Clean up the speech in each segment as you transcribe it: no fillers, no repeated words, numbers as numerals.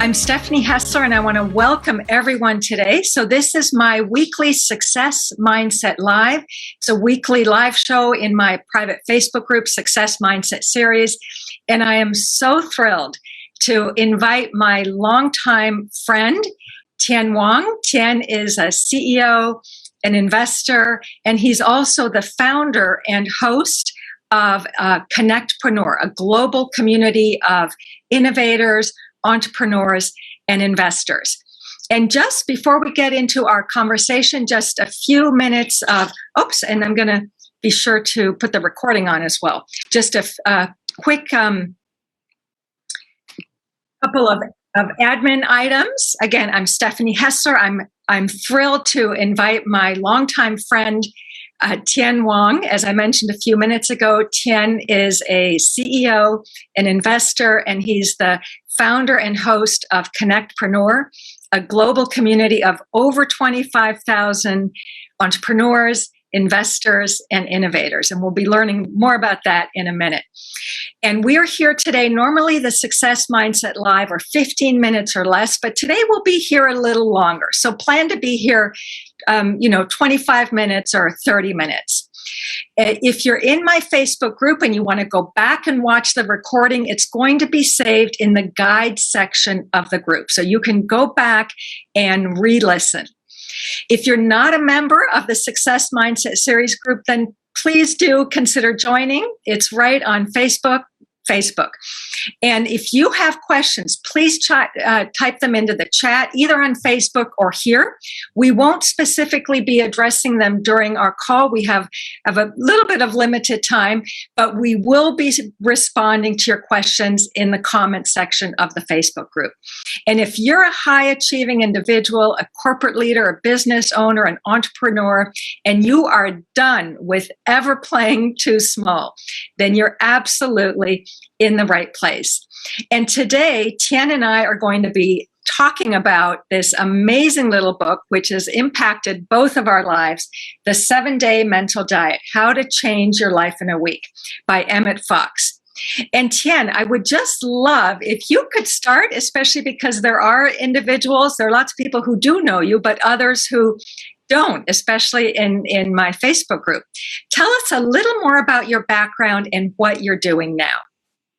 I'm Stephanie Hessler, and I want to welcome everyone today. So this is my weekly Success Mindset Live. It's a weekly live show in my private Facebook group, Success Mindset Series. And I am so thrilled to invite my longtime friend, Tien Wong. Tien is a CEO, an investor, and he's also the founder and host of CONNECTpreneur, a global community of innovators, entrepreneurs, and investors. And just before we get into our conversation, just a few minutes of, and I'm going to be sure to put the recording on as well. Just a quick couple of admin items. Again, I'm Stephanie Hessler. I'm thrilled to invite my longtime friend, Tien Wong. As I mentioned a few minutes ago, Tien is a CEO, an investor, and he's the founder and host of CONNECTpreneur, a global community of over 25,000 entrepreneurs, investors, and innovators. And we'll be learning more about that in a minute. And we're here today. Normally the Success Mindset Live are 15 minutes or less, but today we'll be here a little longer. So plan to be here 25 minutes or 30 minutes. If you're in my Facebook group and you want to go back and watch the recording, it's going to be saved in the guide section of the group. So you can go back and re-listen. If you're not a member of the Success Mindset Series group, then please do consider joining. It's right on Facebook. And if you have questions, please type them into the chat, either on Facebook or here. We won't specifically be addressing them during our call. We have a little bit of limited time, but we will be responding to your questions in the comment section of the Facebook group. And if you're a high-achieving individual, a corporate leader, a business owner, an entrepreneur, and you are done with ever playing too small, then you're absolutely in the right place. And today, Tien and I are going to be talking about this amazing little book, which has impacted both of our lives, The 7-Day Mental Diet, How to Change Your Life in a Week by Emmett Fox. And Tien, I would just love if you could start, especially because there are individuals, there are lots of people who do know you, but others who don't, especially in my Facebook group. Tell us a little more about your background and what you're doing now.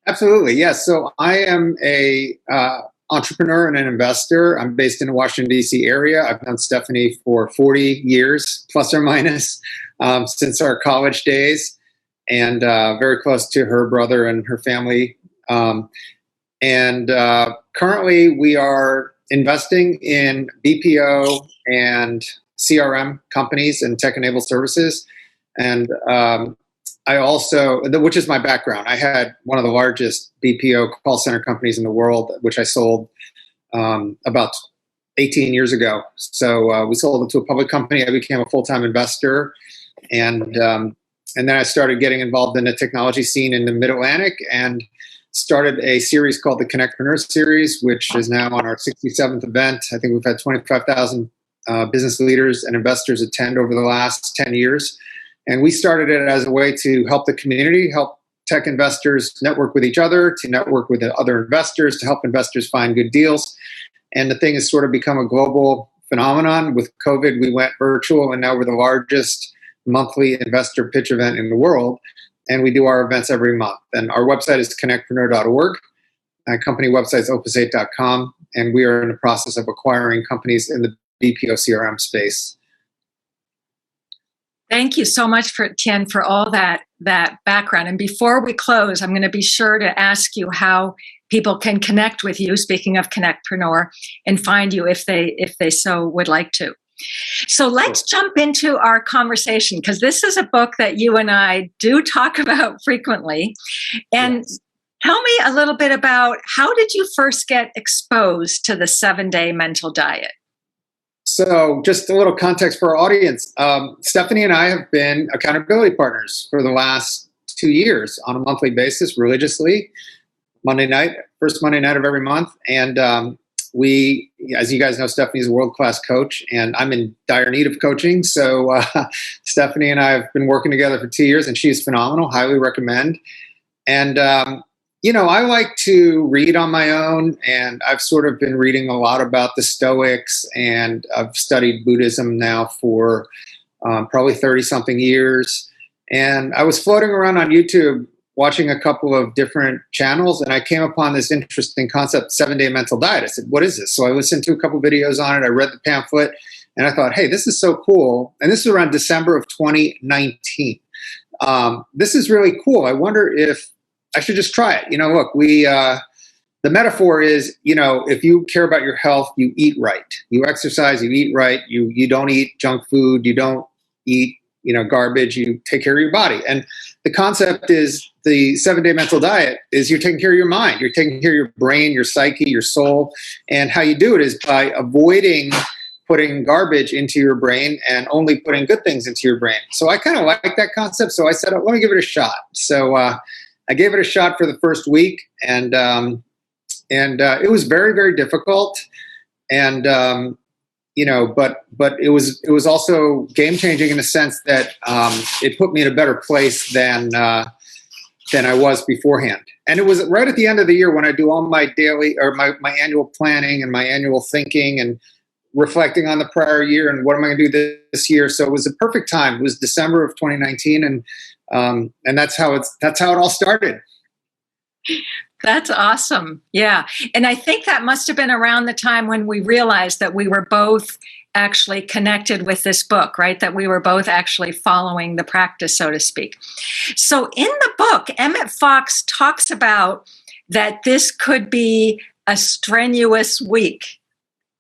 Absolutely, yes. So I am a entrepreneur and an investor. I'm based in the Washington, D.C. area. I've known Stephanie for 40 years, plus or minus, since our college days, and very close to her brother and her family. Currently, we are investing in BPO and CRM companies and tech-enabled services. And I also, which is my background, I had one of the largest BPO call center companies in the world, which I sold about 18 years ago. So we sold it to a public company. I became a full-time investor. And then I started getting involved in the technology scene in the Mid-Atlantic and started a series called the CONNECTpreneur series, which is now on our 67th event. I think we've had 25,000 business leaders and investors attend over the last 10 years. And we started it as a way to help the community, help tech investors network with each other, to network with other investors, to help investors find good deals. And the thing has sort of become a global phenomenon. With COVID, we went virtual, and now we're the largest monthly investor pitch event in the world. And we do our events every month. And our website is connectpreneur.org. Our company website is opus8.com. And we are in the process of acquiring companies in the BPO CRM space. Thank you so much, Tien, for all that background. And before we close, I'm going to be sure to ask you how people can connect with you, speaking of CONNECTpreneur, and find you if they so would like to. So let's jump into our conversation, because this is a book that you and I do talk about frequently. And yes. Tell me a little bit about, how did you first get exposed to the 7-Day Mental Diet? So just a little context for our audience. Stephanie and I have been accountability partners for the last 2 years on a monthly basis, religiously, first Monday night of every month. And we, as you guys know, Stephanie's a world-class coach, and I'm in dire need of coaching. So Stephanie and I have been working together for 2 years, and she's phenomenal, highly recommend. And I like to read on my own, and I've sort of been reading a lot about the Stoics, and I've studied Buddhism now for probably 30 something years. And I was floating around on YouTube watching a couple of different channels, and I came upon this interesting concept, 7-day mental diet. I said, what is this? So I listened to a couple videos on it. I read the pamphlet, and I thought, hey, this is so cool. And this is around December of 2019. This is really cool. I wonder if I should just try it. Look, the metaphor is, if you care about your health, you eat right. You exercise, you eat right. You don't eat junk food. You don't eat, garbage. You take care of your body. And the concept is the 7-day mental diet is you're taking care of your mind. You're taking care of your brain, your psyche, your soul. And how you do it is by avoiding putting garbage into your brain and only putting good things into your brain. So I kind of like that concept. So I said, let me give it a shot. So I gave it a shot for the first week, and it was very, very difficult, and but it was also game changing in the sense that it put me in a better place than I was beforehand. And it was right at the end of the year when I do all my daily or my annual planning and my annual thinking and reflecting on the prior year and what am I going to do this year. So it was a perfect time. It was December of 2019, and that's how it all started. That's awesome. Yeah. And I think that must have been around the time when we realized that we were both actually connected with this book, right? That we were both actually following the practice, so to speak. So in the book, Emmett Fox talks about that this could be a strenuous week,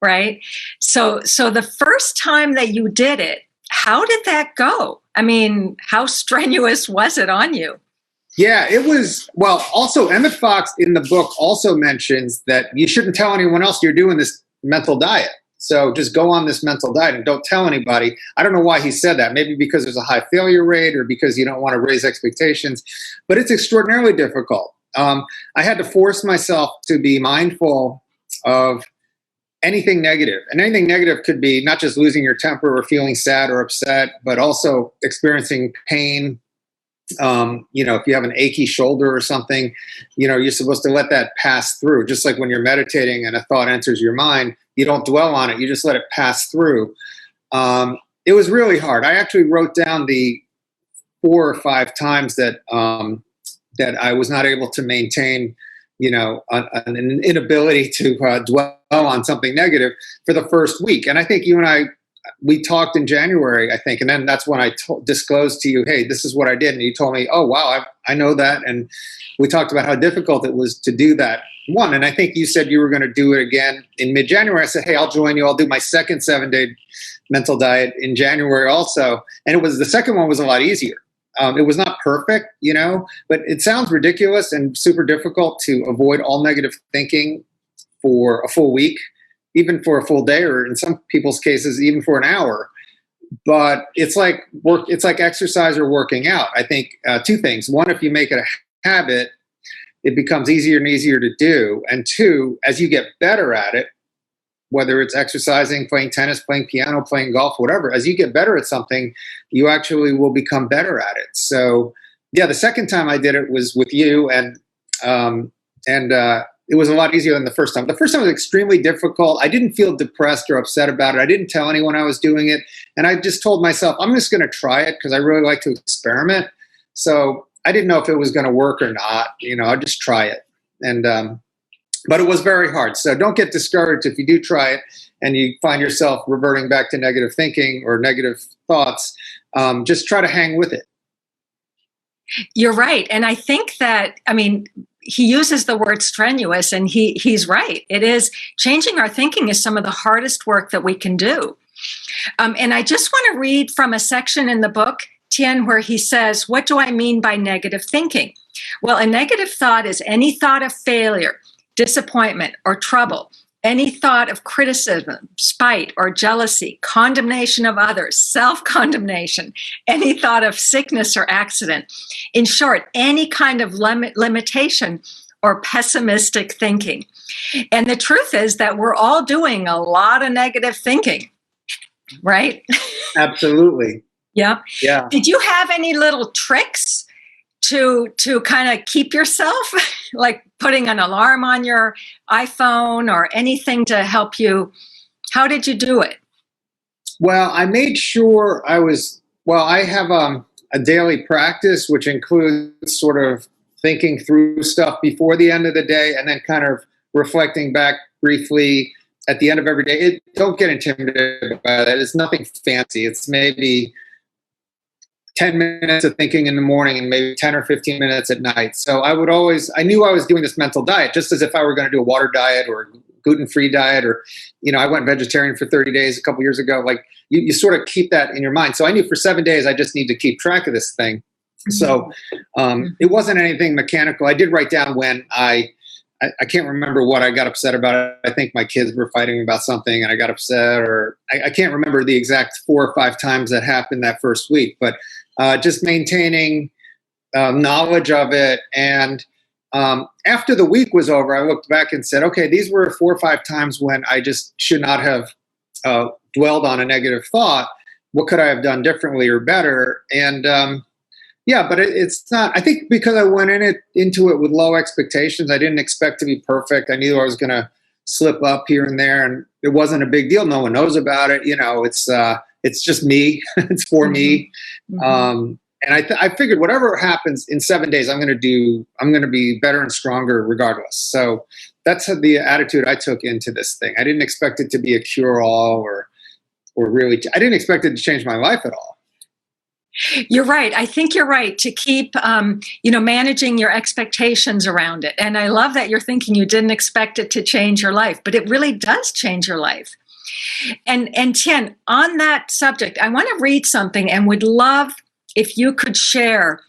right? So the first time that you did it, how did that go? I mean, how strenuous was it on you? Yeah, it was. Well, also Emmett Fox in the book also mentions that you shouldn't tell anyone else you're doing this mental diet. So just go on this mental diet and don't tell anybody. I don't know why he said that. Maybe because there's a high failure rate or because you don't want to raise expectations. But it's extraordinarily difficult. I had to force myself to be mindful of anything negative. And anything negative could be not just losing your temper or feeling sad or upset, but also experiencing pain. If you have an achy shoulder or something, you're supposed to let that pass through. Just like when you're meditating and a thought enters your mind, you don't dwell on it. You just let it pass through. It was really hard. I actually wrote down the 4 or 5 times that I was not able to maintain, an inability to dwell on something negative for the first week. And I think you and I, we talked in January, I think, and then that's when I disclosed to you, hey, this is what I did. And you told me, oh, wow, I know that. And we talked about how difficult it was to do that one. And I think you said you were going to do it again in mid-January. I said, hey, I'll join you. I'll do my second 7-day mental diet in January also. And the second one was a lot easier. It was not perfect, but it sounds ridiculous and super difficult to avoid all negative thinking for a full week, even for a full day, or in some people's cases, even for an hour. But it's like work. It's like exercise or working out. I think 2 things. One, if you make it a habit, it becomes easier and easier to do. And 2, as you get better at it, whether it's exercising, playing tennis, playing piano, playing golf, whatever, as you get better at something, you actually will become better at it. So, yeah, the second time I did it was with you, and it was a lot easier than the first time. The first time was extremely difficult. I didn't feel depressed or upset about it. I didn't tell anyone I was doing it. And I just told myself, I'm just going to try it because I really like to experiment. So I didn't know if it was going to work or not. I'll just try it. But it was very hard. So don't get discouraged if you do try it and you find yourself reverting back to negative thinking or negative thoughts. Just try to hang with it. You're right. And I think that, he uses the word strenuous, and he's right. It is. Changing our thinking is some of the hardest work that we can do. And I just want to read from a section in the book, Tien, where he says, what do I mean by negative thinking? Well, a negative thought is any thought of failure, disappointment, or trouble, any thought of criticism, spite, or jealousy, condemnation of others, self-condemnation, any thought of sickness or accident. In short, any kind of limitation or pessimistic thinking. And the truth is that we're all doing a lot of negative thinking, right? Absolutely. Yeah. Yeah. Did you have any little tricks to kind of keep yourself, like putting an alarm on your iPhone or anything to help you? How did you do it? Well, I made sure I have a daily practice, which includes sort of thinking through stuff before the end of the day and then kind of reflecting back briefly at the end of every day. Don't get intimidated by that. It's nothing fancy. It's maybe 10 minutes of thinking in the morning and maybe 10 or 15 minutes at night. So I knew I was doing this mental diet, just as if I were going to do a water diet or gluten-free diet, or, I went vegetarian for 30 days a couple years ago. Like you sort of keep that in your mind. So I knew for 7 days, I just need to keep track of this thing. So it wasn't anything mechanical. I did write down when I can't remember what I got upset about. I think my kids were fighting about something and I got upset, or I can't remember the exact 4 or 5 times that happened that first week, but just maintaining knowledge of it. And after the week was over, I looked back and said, okay, these were 4 or 5 times when I just should not have dwelled on a negative thought. What could I have done differently or better? And but it's not, I think because I went into it with low expectations. I didn't expect to be perfect. I knew I was going to slip up here and there, and it wasn't a big deal. No one knows about it. It's just me. It's for me. And I figured whatever happens in 7 days, I'm going to be better and stronger regardless. So that's the attitude I took into this thing. I didn't expect it to be a cure-all or really, I didn't expect it to change my life at all. You're right. I think you're right to keep, managing your expectations around it. And I love that you're thinking you didn't expect it to change your life, but it really does change your life. And Tien, on that subject, I want to read something and would love if you could share,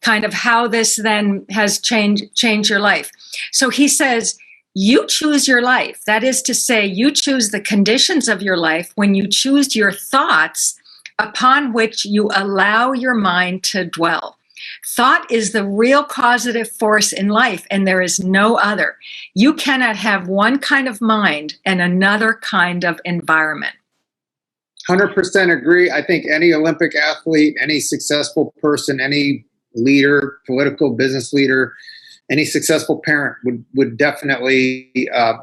kind of how this then has changed your life. So he says, you choose your life. That is to say, you choose the conditions of your life when you choose your thoughts upon which you allow your mind to dwell. Thought is the real causative force in life, and there is no other. You cannot have one kind of mind and another kind of environment. 100% agree. I think any Olympic athlete, any successful person, any leader, political business leader, any successful parent would definitely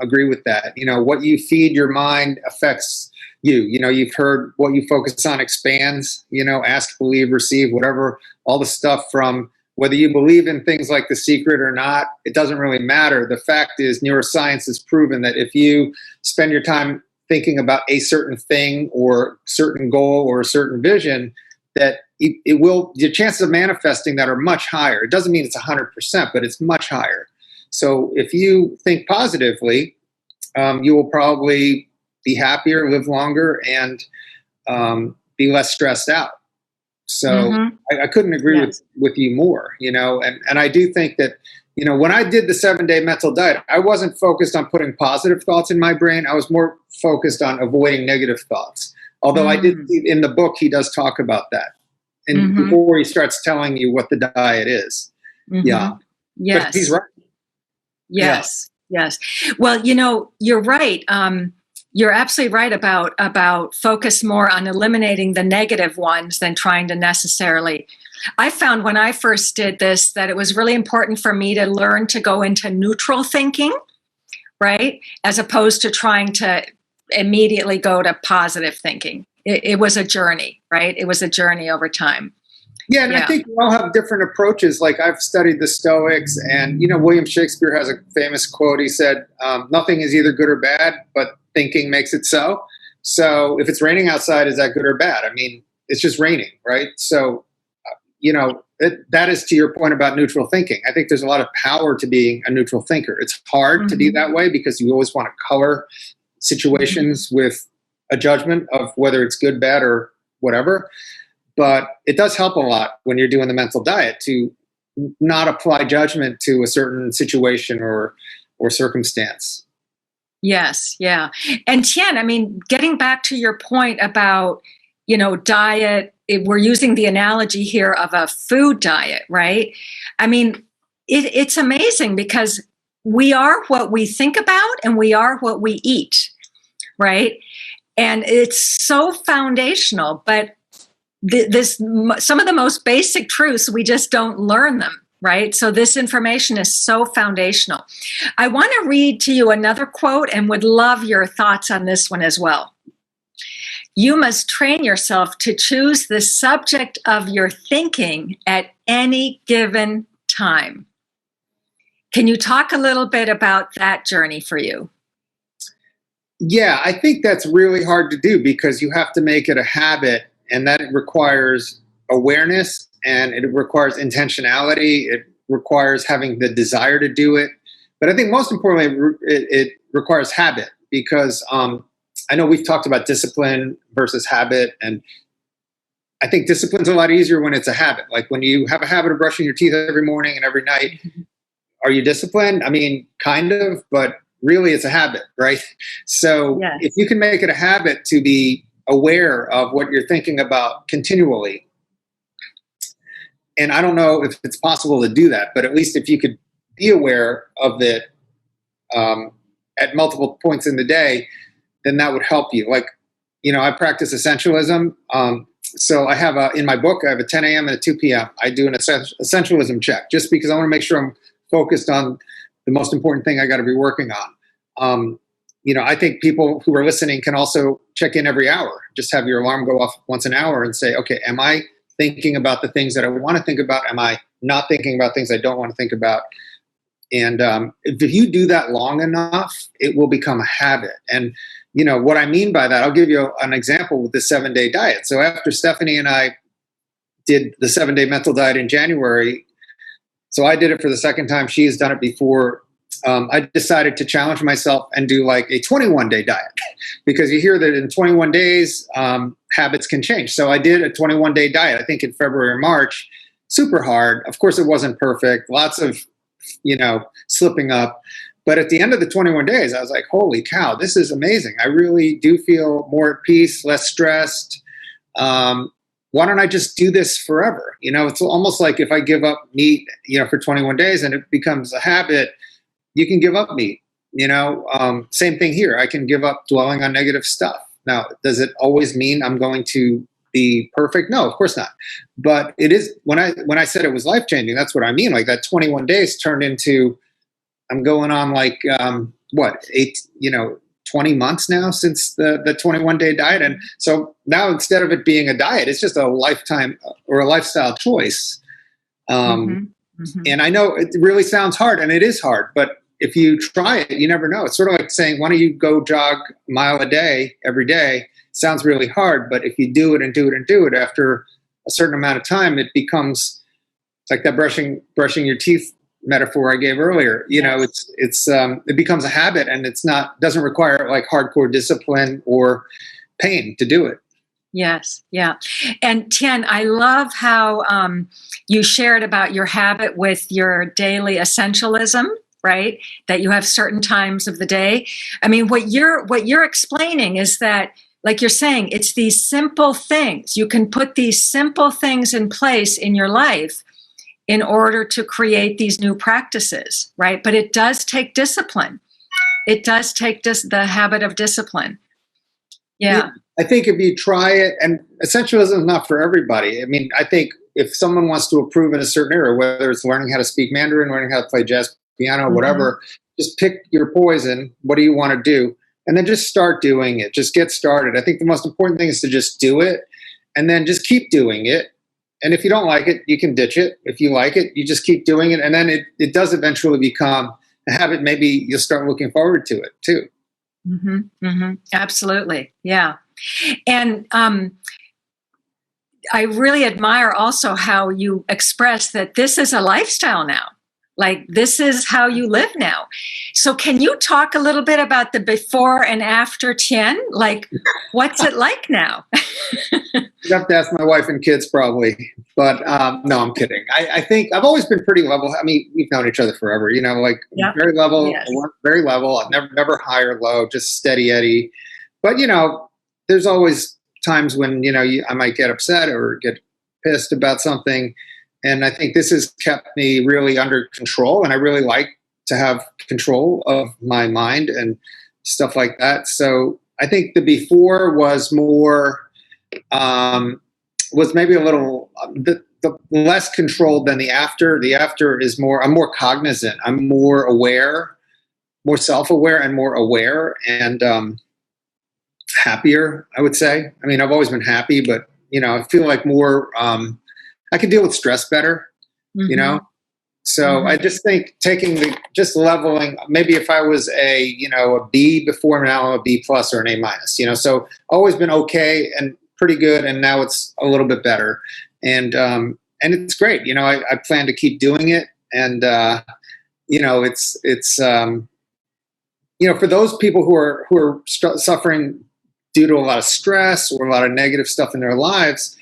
agree with that. What you feed your mind affects you. You've heard what you focus on expands, ask, believe, receive, whatever, all the stuff from whether you believe in things like The Secret or not, it doesn't really matter. The fact is neuroscience has proven that if you spend your time thinking about a certain thing or certain goal or a certain vision, that your chances of manifesting that are much higher. It doesn't mean it's 100%, but it's much higher. So if you think positively, you will probably be happier, live longer, and be less stressed out. So I couldn't agree with you more, and I do think that, when I did the 7-day mental diet, I wasn't focused on putting positive thoughts in my brain. I was more focused on avoiding negative thoughts. Although I did, in the book, he does talk about that. And before he starts telling you what the diet is. Yeah. Yes. But he's right. Yes. Yeah. Yes. Well, you're right. You're absolutely right about focus more on eliminating the negative ones than trying to necessarily. I found when I first did this that it was really important for me to learn to go into neutral thinking, right? As opposed to trying to immediately go to positive thinking. It was a journey, right? It was a journey over time. Yeah, and I think we all have different approaches. Like I've studied the Stoics, and William Shakespeare has a famous quote. He said, "Nothing is either good or bad, but thinking makes it so." So if it's raining outside, is that good or bad? I mean, it's just raining, right? So, that is to your point about neutral thinking. I think there's a lot of power to being a neutral thinker. It's hard to be that way because you always want to color situations with a judgment of whether it's good, bad, or whatever. But it does help a lot when you're doing the mental diet to not apply judgment to a certain situation or circumstance. Yes, yeah. And Tien, I mean, getting back to your point about, diet, we're using the analogy here of a food diet, right? I mean, it's amazing because we are what we think about and we are what we eat, right? And it's so foundational, but some of the most basic truths, we just don't learn them, right? So this information is so foundational. I want to read to you another quote and would love your thoughts on this one as well. You must train yourself to choose the subject of your thinking at any given time. Can you talk a little bit about that journey for you? Yeah, I think that's really hard to do because you have to make it a habit, and that requires awareness, and it requires intentionality. It requires having the desire to do it. But I think most importantly, it requires habit, because I know we've talked about discipline versus habit, and I think discipline's a lot easier when it's a habit. Like when you have a habit of brushing your teeth every morning and every night, are you disciplined? I mean, kind of, but really it's a habit, right? So yes. If you can make it a habit to be aware of what you're thinking about continually, and I don't know if it's possible to do that, but at least if you could be aware of it at multiple points in the day, then that would help you. Like, I practice Essentialism. So I have in my book, I have a 10 a.m. and a 2 p.m. I do an Essentialism check just because I want to make sure I'm focused on the most important thing I got to be working on. I think people who are listening can also check in every hour. Just have your alarm go off once an hour and say, okay, am I thinking about the things that I want to think about? Am I not thinking about things I don't want to think about? And if you do that long enough, it will become a habit. And what I mean by that, I'll give you an example with the 7-day diet. So after Stephanie and I did the 7-day mental diet in January, so I did it for the second time. She has done it before. I decided to challenge myself and do like a 21-day diet because you hear that in 21 days, habits can change. So I did a 21-day diet, I think in February or March, super hard. Of course, it wasn't perfect. Lots of, slipping up. But at the end of the 21 days, I was like, holy cow, this is amazing. I really do feel more at peace, less stressed. Why don't I just do this forever? It's almost like if I give up meat, for 21 days and it becomes a habit, you can give up meat. Same thing here. I can give up dwelling on negative stuff. Now, does it always mean I'm going to be perfect? No, of course not. But it is, when I said it was life-changing, that's what I mean. Like that 21 days turned into, I'm going on like, 20 months now since the 21-day diet. And so now instead of it being a diet, it's just a lifetime or a lifestyle choice. And I know it really sounds hard, and it is hard, but if you try it, you never know. It's sort of like saying, why don't you go jog a mile a day every day? Sounds really hard, but if you do it and do it and do it, after a certain amount of time, it becomes like that brushing your teeth metaphor I gave earlier. It becomes a habit, and doesn't require like hardcore discipline or pain to do it. Yes. Yeah. And Tien, I love how you shared about your habit with your daily essentialism, right? That you have certain times of the day. I mean, what you're explaining is that, like you're saying, it's these simple things. You can put these simple things in place in your life in order to create these new practices, right? But it does take discipline. It does take the habit of discipline. Yeah. I think if you try it, and essentialism is not for everybody. I mean, I think if someone wants to improve in a certain area, whether it's learning how to speak Mandarin, learning how to play jazz piano, whatever, just pick your poison. What do you want to do? And then just start doing it. Just get started. I think the most important thing is to just do it, and then just keep doing it. And if you don't like it, you can ditch it. If you like it, you just keep doing it. And then it does eventually become a habit. Maybe you'll start looking forward to it too. Absolutely. Yeah. And I really admire also how you express that this is a lifestyle now. Like this is how you live now. So can you talk a little bit about the before and after Tien? Like what's it like now? You have to ask my wife and kids probably, but no, I'm kidding. I think I've always been pretty level. I mean, we've known each other forever, very level, Yes. very level. I've never high or low, just steady Eddie. But, there's always times when, I might get upset or get pissed about something. And I think this has kept me really under control. And I really like to have control of my mind and stuff like that. So I think the before was more was maybe a little the less controlled than the after. The after is more. I'm more cognizant. I'm more aware, more self-aware, and more aware, and happier. I would say. I mean, I've always been happy, but I feel like more. I can deal with stress better. Mm-hmm. So I just think just leveling, maybe if I was a B before, now I'm a B plus or an A minus, so always been okay and pretty good. And now it's a little bit better. And it's great. I plan to keep doing it. And, it's for those people who are suffering due to a lot of stress or a lot of negative stuff in their lives,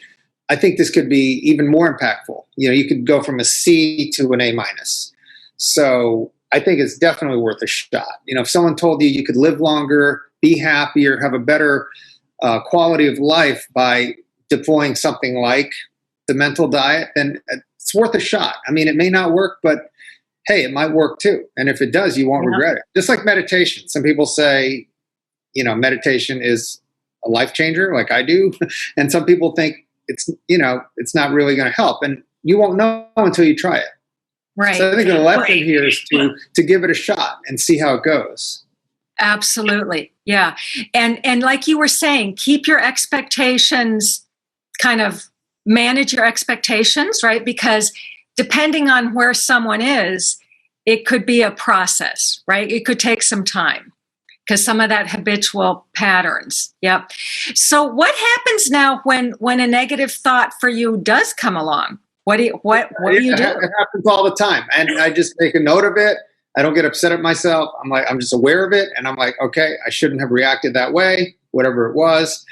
I think this could be even more impactful. You could go from a C to an A minus. So I think it's definitely worth a shot. If someone told you you could live longer, be happier, have a better quality of life by deploying something like the mental diet, then it's worth a shot. I mean, it may not work, but hey, it might work too. And if it does, you won't regret it. Just like meditation. Some people say, meditation is a life changer, like I do. And some people think, it's not really going to help, and you won't know until you try it. Right. So I think the lesson here is to give it a shot and see how it goes. Absolutely. Yeah. And like you were saying, keep your expectations, kind of manage your expectations, right? Because depending on where someone is, it could be a process, right? It could take some time, because some of that habitual patterns. Yep. So what happens now when a negative thought for you does come along? What do you do? It happens all the time. And I just make a note of it. I don't get upset at myself. I'm just aware of it. And I'm like, okay, I shouldn't have reacted that way, whatever it was.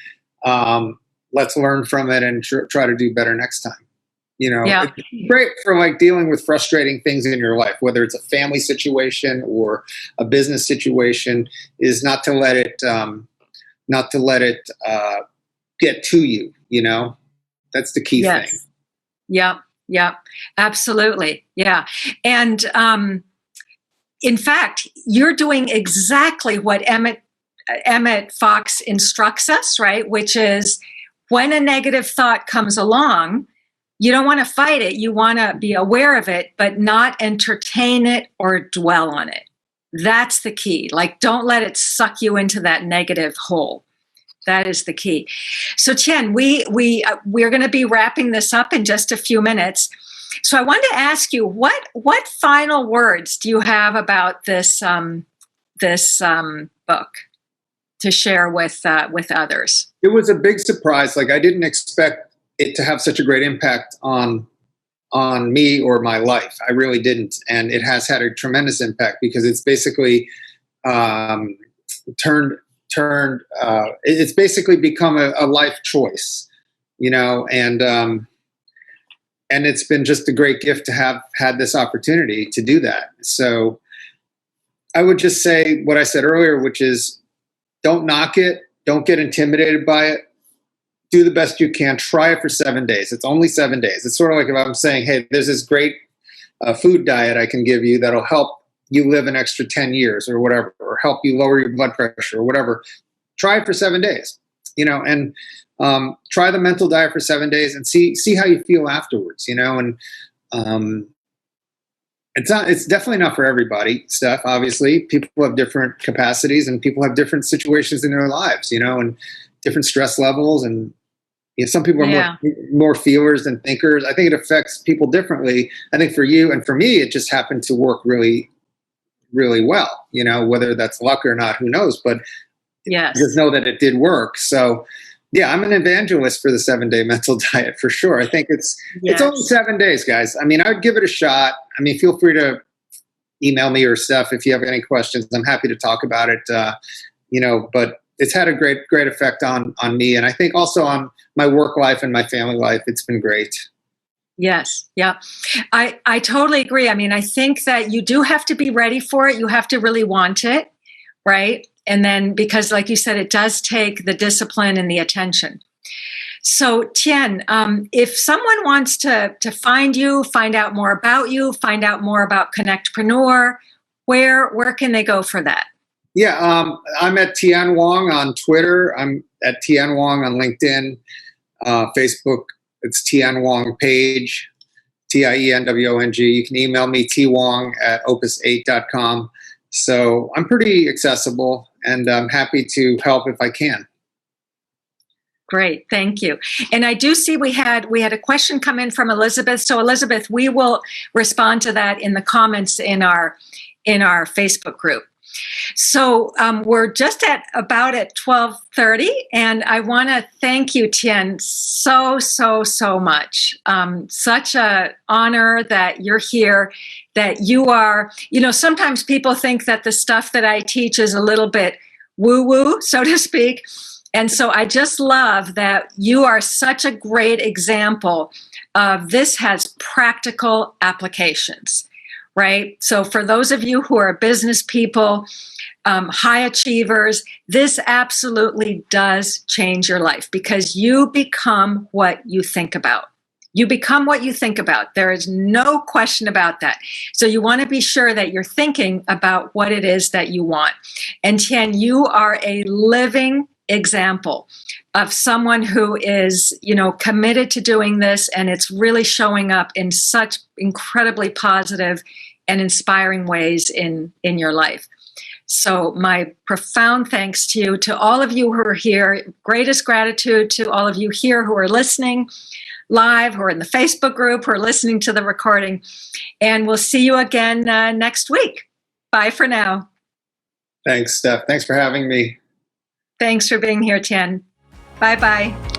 Let's learn from it and try to do better next time. It's great for dealing with frustrating things in your life, whether it's a family situation or a business situation, is not to let it get to you. That's the key thing. Yeah, absolutely. Yeah. And in fact, you're doing exactly what Emmett Fox instructs us, right? Which is, when a negative thought comes along, you don't want to fight it. You want to be aware of it, but not entertain it or dwell on it. That's the key. Don't let it suck you into that negative hole. That is the key. So Tien, we're going to be wrapping this up in just a few minutes. So I wanted to ask you, what final words do you have about this book to share with others? It was a big surprise. I didn't expect it to have such a great impact on me or my life. I really didn't. And it has had a tremendous impact, because it's basically it's basically become a life choice, and it's been just a great gift to have had this opportunity to do that. So I would just say what I said earlier, which is, don't knock it. Don't get intimidated by it. Do the best you can. Try it for 7 days. It's only 7 days. It's sort of like if I'm saying, hey, there's this great food diet I can give you that'll help you live an extra 10 years or whatever, or help you lower your blood pressure or whatever. Try it for 7 days, and try the mental diet for 7 days and see how you feel afterwards, and it's definitely not for everybody, Steph. Obviously, people have different capacities and people have different situations in their lives, and different stress levels, and some people are more feelers than thinkers. I think it affects people differently. I think for you and for me, it just happened to work really, really well. Whether that's luck or not, who knows? But just know that it did work. So, yeah, I'm an evangelist for the 7-day mental diet for sure. I think it's only 7 days, guys. I mean, I would give it a shot. I mean, feel free to email me or Steph if you have any questions. I'm happy to talk about it. But it's had a great effect on me, and I think also on my work life and my family life. It's been great. Yes. Yeah. I totally agree. I mean, I think that you do have to be ready for it. You have to really want it, right? And then, because like you said, it does take the discipline and the attention. So Tien, if someone wants to find you, find out more about you, find out more about CONNECTpreneur, where can they go for that? Yeah, I'm at Tien Wong on Twitter. I'm at Tien Wong on LinkedIn, Facebook, It's Tien Wong Page, Tienwong. You can email me, twong@opus8.com. So I'm pretty accessible, and I'm happy to help if I can. Great, thank you. And I do see we had a question come in from Elizabeth. So Elizabeth, we will respond to that in the comments in our Facebook group. So we're just at 12:30, and I want to thank you, Tien, so much. Such a honor that you're here, that you are, sometimes people think that the stuff that I teach is a little bit woo-woo, so to speak. And so I just love that you are such a great example of this has practical applications, right? So for those of you who are business people, high achievers, this absolutely does change your life because you become what you think about. You become what you think about. There is no question about that. So you want to be sure that you're thinking about what it is that you want. And Tien, you are a living example of someone who is, committed to doing this, and it's really showing up in such incredibly positive and inspiring ways in your life. So my profound thanks to you, to all of you who are here. Greatest gratitude to all of you here who are listening live, who are in the Facebook group, who are listening to the recording. And we'll see you again next week. Bye for now. Thanks, Steph. Thanks for having me. Thanks for being here, Tien. Bye-bye.